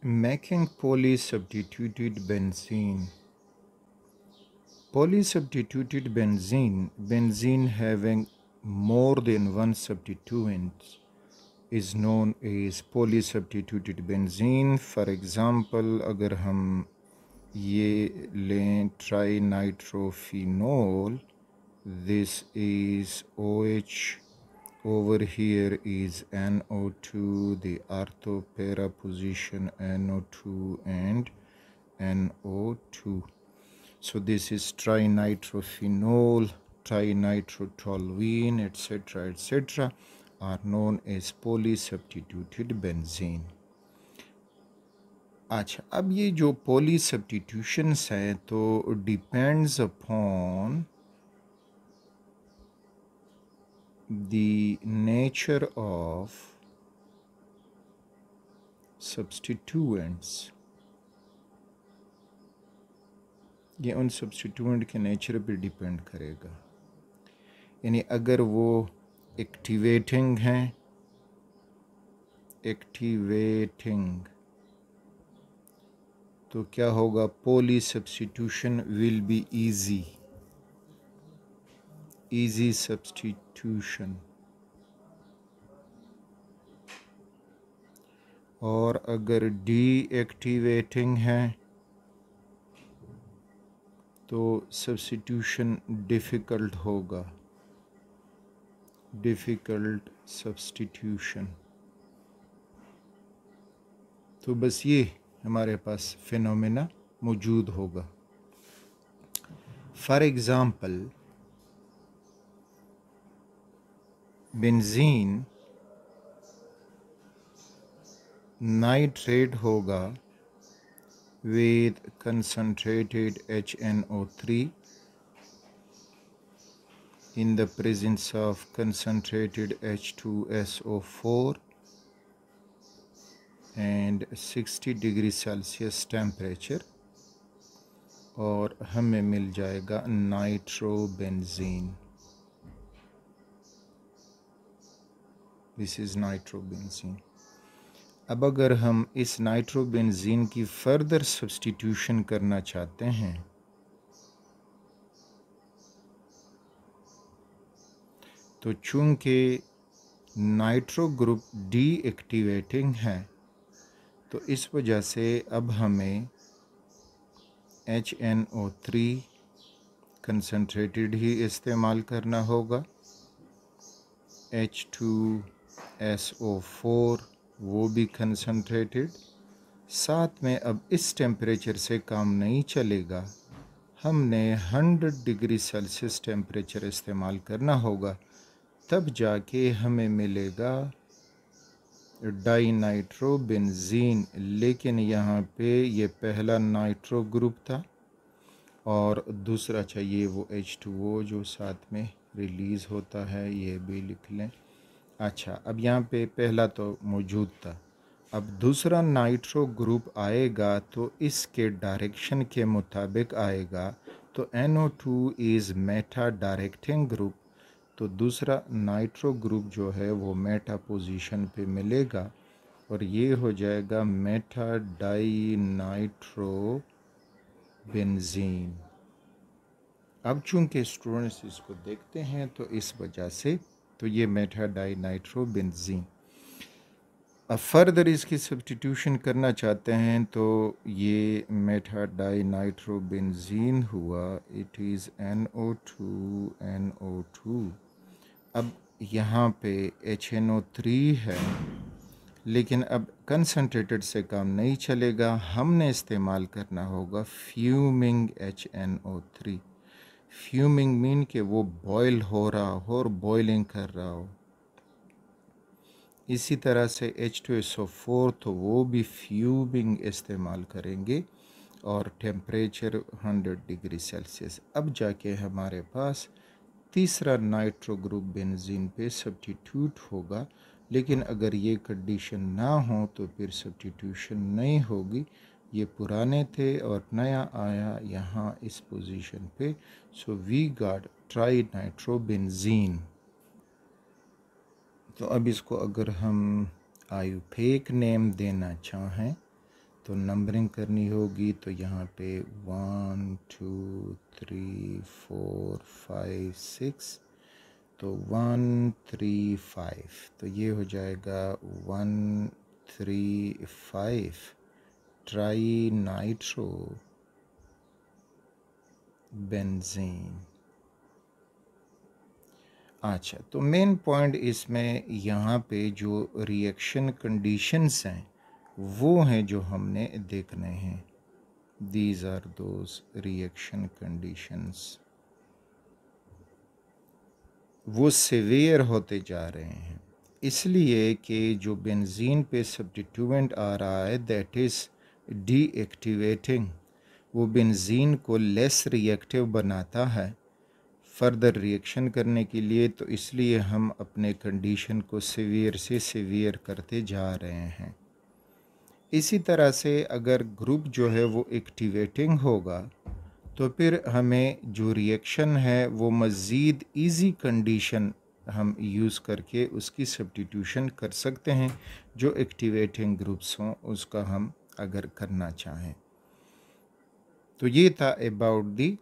Making polysubstituted benzene. Polysubstituted benzene having more than one substituent is known as polysubstituted benzene. For example, अगर हम ये लें trinitrophenol, this is OH, over here is NO2, the ortho para position NO2 and NO2. So this is trinitrophenol, trinitrotoluene, etc. are known as polysubstituted benzene. अच्छा, अब ये जो पोली substitutions हैं तो depends upon the nature of substituents. ये उन substituent के nature पे डिपेंड करेगा। यानी अगर वो एक्टिवेटिंग हैं, तो क्या होगा, poly substitution will be easy substitution. और अगर डीएक्टिवेटिंग है तो सब्स्टिट्यूशन डिफ़िकल्ट होगा, डिफ़िकल्ट सब्स्टिट्यूशन। तो बस ये हमारे पास फिनोमेना मौजूद होगा। फॉर एग्ज़ाम्पल, बेंजीन नाइट्रेट होगा with concentrated HNO3 in the presence of concentrated H2SO4 and 60 degree Celsius temperature, और हमें मिल जाएगा नाइट्रोबेंजीन। This is nitrobenzene. अब अगर हम इस नाइट्रोबेंजीन की फर्दर सब्स्टिट्यूशन करना चाहते हैं तो चूंकि नाइट्रो ग्रुप डीएक्टिवेटिंग है तो इस वजह से अब हमें HNO3 कंसनट्रेटेड ही इस्तेमाल करना होगा, H2SO4 वो भी कंसनट्रेटेड। साथ में अब इस टेम्परेचर से काम नहीं चलेगा, हमने 100 डिग्री सेल्सियस टेम्परेचर इस्तेमाल करना होगा, तब जाके हमें मिलेगा डाइनाइट्रोबेंजीन। लेकिन यहाँ पे ये पहला नाइट्रो ग्रुप था और दूसरा चाहिए वो H2O जो साथ में रिलीज़ होता है, ये भी लिख लें। अच्छा, अब यहाँ पे पहला तो मौजूद था, अब दूसरा नाइट्रो ग्रुप आएगा तो इसके डायरेक्शन के मुताबिक आएगा। तो NO2 is Meta directing group, तो दूसरा नाइट्रो ग्रुप जो है वो मेटा पोजीशन पे मिलेगा और ये हो जाएगा मेटा डाइनाइट्रोबेंजीन। अब चूँकि स्टूडेंट्स इसको देखते हैं तो इस वजह से तो ये मेटा डाइनाइट्रोबेंजीन। अब फर्दर इसकी सब्स्टिट्यूशन करना चाहते हैं तो ये मेटा डाइनाइट्रोबेंजीन हुआ, इट इज़ NO2। अब यहाँ पे HNO3 है, लेकिन अब कंसनट्रेटेड से काम नहीं चलेगा, हमने इस्तेमाल करना होगा फ्यूमिंग HNO3। फ्यूमिंग मीन कि वो बॉयल हो रहा हो और बॉइलिंग कर रहा हो। इसी तरह से H2SO4 तो वो भी फ्यूमिंग इस्तेमाल करेंगे और टेम्परेचर 100 डिग्री सेल्सियस। अब जाके हमारे पास तीसरा नाइट्रो ग्रुप बेंजीन पे सब्स्टिट्यूट होगा, लेकिन अगर ये कंडीशन ना हो तो फिर सब्स्टिट्यूशन नहीं होगी। ये पुराने थे और नया आया यहाँ इस पोजीशन पे, सो वी गॉट ट्राइनाइट्रोबेंजीन। तो अब इसको अगर हम आयुर्वेदिक नेम देना चाहें तो नंबरिंग करनी होगी, तो यहाँ पे 1 2 3 4 5 6, तो 1 3 5, तो ये हो जाएगा 1 3 5 ट्राई नाइट्रो बेंजीन। अच्छा, तो मेन पॉइंट इसमें यहाँ पे जो रिएक्शन कंडीशंस हैं वो हैं जो हमने देखने हैं। These are those reaction conditions, वो सिवियर होते जा रहे हैं, इसलिए कि जो बेंजीन पे सब्स्टिट्यूएंट आ रहा है दैट इज़ डीएक्टिवेटिंग, वो बेंजीन को लेस रिएक्टिव बनाता है फर्दर रिएक्शन करने के लिए, तो इसलिए हम अपने कंडीशन को सीवियर से सीवियर करते जा रहे हैं। इसी तरह से अगर ग्रुप जो है वो एक्टिवेटिंग होगा तो फिर हमें जो रिएक्शन है वो मज़ीद इजी कंडीशन हम यूज़ करके उसकी सब्स्टिट्यूशन कर सकते हैं, जो एक्टिवेटिंग ग्रुप्स हों उसका हम अगर करना चाहें। तो ये था about the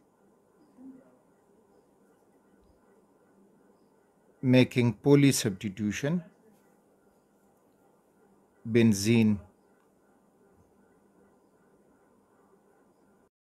making poly substitution benzene